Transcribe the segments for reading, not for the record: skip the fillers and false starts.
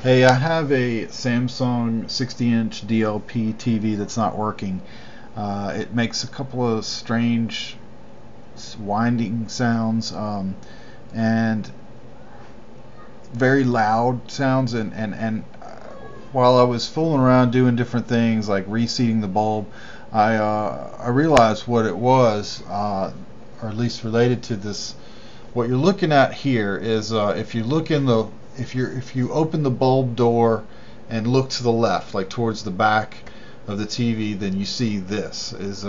Hey, I have a Samsung 60-inch DLP TV that's not working. It makes a couple of strange winding sounds and very loud sounds. While I was fooling around doing different things like reseating the bulb, I realized what it was, or at least related to this. What you're looking at here is if you look in the if you open the bulb door and look to the left, like towards the back of the TV, then you see this is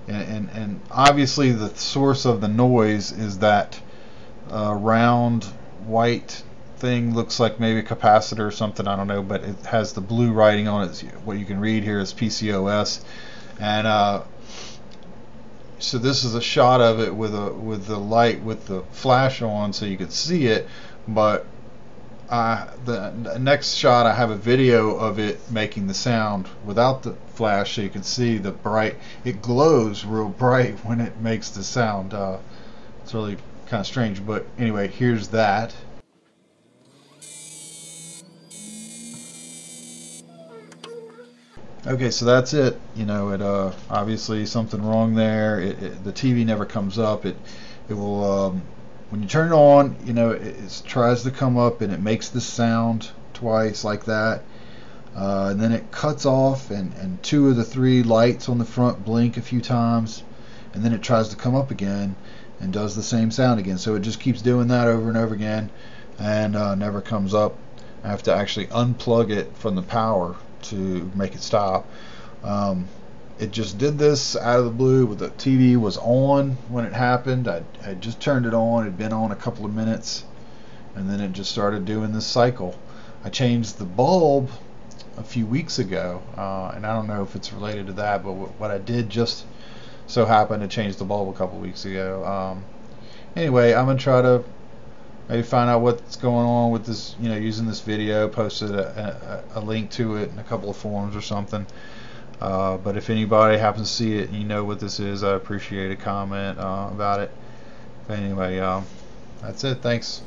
and obviously the source of the noise is that round white thing. Looks like maybe a capacitor or something, I don't know, but it has the blue writing on it. What you can read here is PCOS, and so this is a shot of it with the light with the flash on so you can see it. But the next shot, I have a video of it making the sound without the flash, so you can see the bright. It glows real bright when it makes the sound. It's really kind of strange, but anyway, here's that. Okay, so that's it. You know, it obviously something wrong there. The TV never comes up. It will when you turn it on, you know, it tries to come up and it makes the sound twice like that, and then it cuts off, and two of the three lights on the front blink a few times, and then it tries to come up again and does the same sound again. So it just keeps doing that over and over again, and never comes up. I have to actually unplug it from the power to make it stop. It just did this out of the blue. The TV was on when it happened. I just turned it on. It had been on a couple of minutes, and then it just started doing this cycle. I changed the bulb a few weeks ago, and I don't know if it's related to that, but what I did just so happened to change the bulb a couple of weeks ago. Anyway, I'm gonna try to maybe find out what's going on with this, you know, using this video. Posted a link to it in a couple of forums or something. But if anybody happens to see it and you know what this is, I appreciate a comment about it. But anyway, that's it. Thanks.